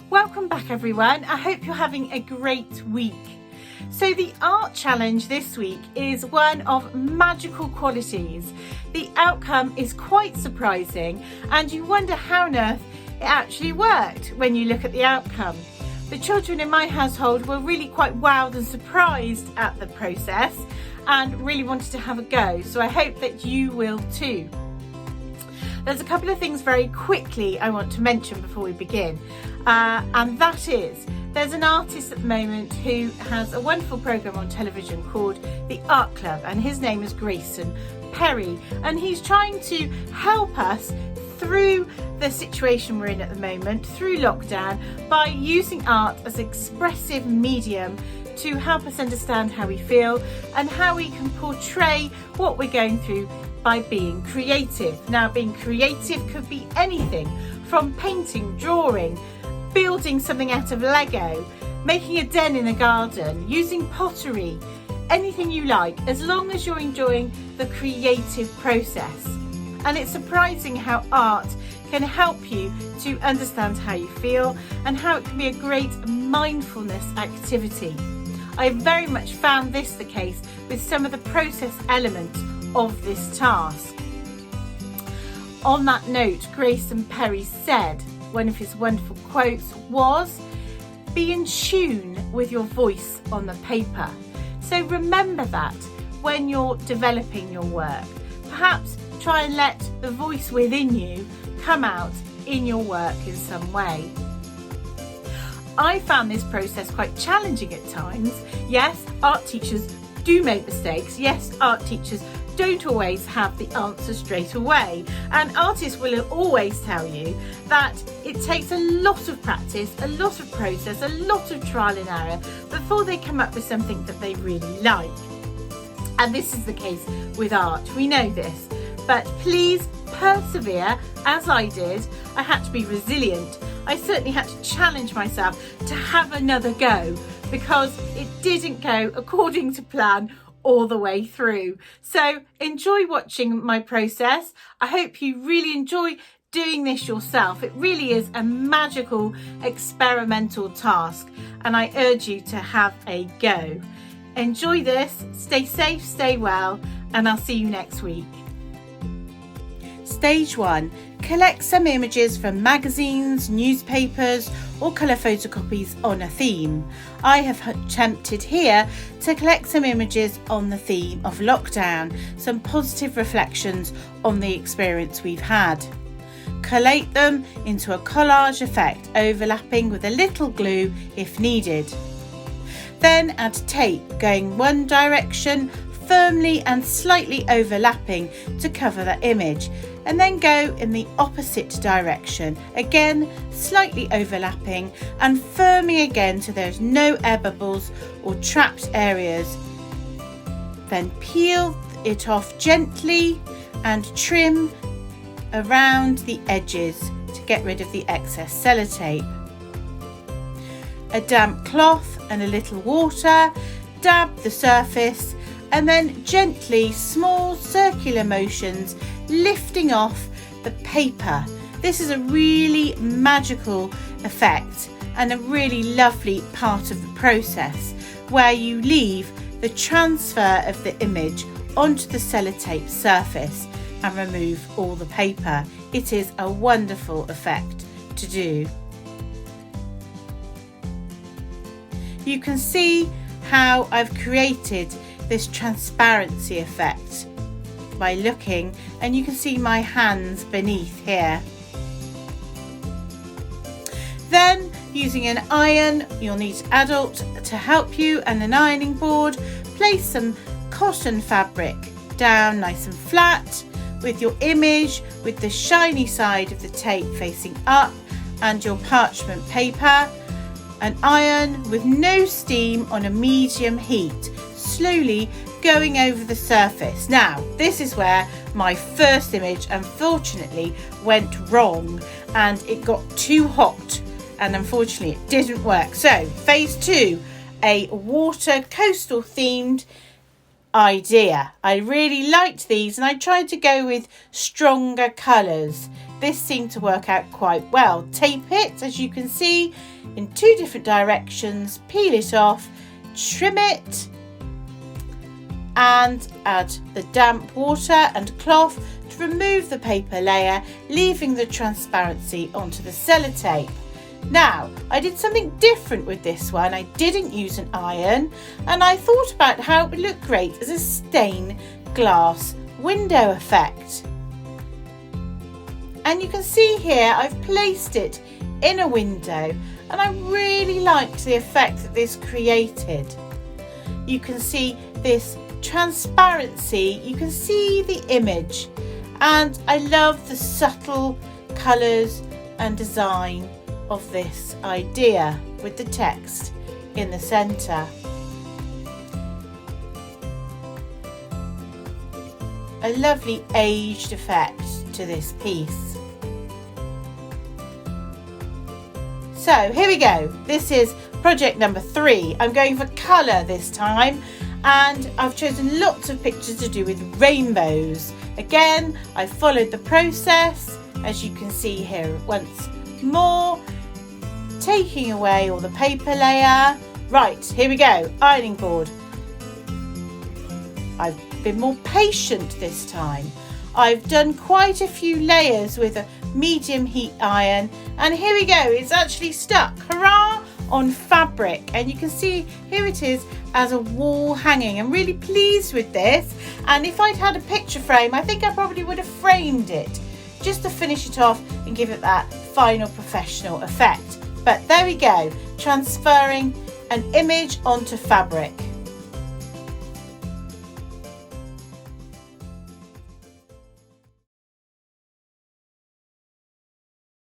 Welcome back everyone. I hope you're having a great week. So the art challenge this week is one of magical qualities. The outcome is quite surprising and you wonder how on earth it actually worked when you look at the outcome. The children in my household were really quite wowed and surprised at the process and really wanted to have a go, so I hope that you will too. There's a couple of things very quickly I want to mention before we begin, and that is there's an artist at the moment who has a wonderful programme on television called The Art Club, and his name is Grayson Perry, and he's trying to help us through the situation we're in at the moment, through lockdown, by using art as an expressive medium to help us understand how we feel and how we can portray what we're going through by being creative. Now, being creative could be anything from painting, drawing, building something out of Lego, making a den in a garden, using pottery, anything you like, as long as you're enjoying the creative process. And it's surprising how art can help you to understand how you feel and how it can be a great mindfulness activity. I very much found this the case with some of the process elements of this task. On that note, Grayson Perry said, one of his wonderful quotes was, "Be in tune with your voice on the paper." So remember that when you're developing your work. Perhaps try and let the voice within you come out in your work in some way. I found this process quite challenging at times. Yes, art teachers do make mistakes. Yes, art teachers don't always have the answer straight away. And artists will always tell you that it takes a lot of practice, a lot of process, a lot of trial and error before they come up with something that they really like. And this is the case with art. We know this. But please persevere, as I did. I had to be resilient. I certainly had to challenge myself to have another go because it didn't go according to plan all the way through. So enjoy watching my process. I hope you really enjoy doing this yourself. It really is a magical experimental task and I urge you to have a go. Enjoy this, stay safe, stay well, and I'll see you next week. Stage 1. Collect some images from magazines, newspapers or colour photocopies on a theme. I have attempted here to collect some images on the theme of lockdown, some positive reflections on the experience we've had. Collate them into a collage effect, overlapping with a little glue if needed. Then add tape going one direction, firmly and slightly overlapping to cover that image, and then go in the opposite direction, again slightly overlapping and firmly again so there's no air bubbles or trapped areas. Then peel it off gently and trim around the edges to get rid of the excess sellotape. A damp cloth and a little water, dab the surface and then gently, small circular motions, lifting off the paper. This is a really magical effect and a really lovely part of the process where you leave the transfer of the image onto the sellotape surface and remove all the paper. It is a wonderful effect to do. You can see how I've created this transparency effect by looking, and you can see my hands beneath here. Then using an iron, you'll need adult to help you and an ironing board. Place some cotton fabric down nice and flat with your image with the shiny side of the tape facing up and your parchment paper. An iron with no steam on a medium heat, slowly going over the surface. Now, this is where my first image unfortunately went wrong and it got too hot and unfortunately it didn't work. So phase 2, a water coastal themed idea. I really liked these and I tried to go with stronger colours this seemed to work out quite well. Tape it, as you can see, in 2 different directions, peel it off, trim it, and add the damp water and cloth to remove the paper layer, leaving the transparency onto the sellotape. Now, I did something different with this one. I didn't use an iron, and I thought about how it would look great as a stained glass window effect. And you can see here I've placed it in a window, and I really liked the effect that this created. You can see this transparency, you can see the image, and I love the subtle colours and design of this idea with the text in the centre. A lovely aged effect to this piece. So here we go. This is project number 3. I'm going for colour this time, and I've chosen lots of pictures to do with rainbows. Again, I followed the process, as you can see here once more, taking away all the paper layer. Right, here we go, ironing board. I've been more patient this time. I've done quite a few layers with a medium heat iron, and here we go, it's actually stuck, hurrah, on fabric, and you can see here it is as a wall hanging. I'm really pleased with this, and if I'd had a picture frame, I think I probably would have framed it just to finish it off and give it that final professional effect. But there we go, transferring an image onto fabric.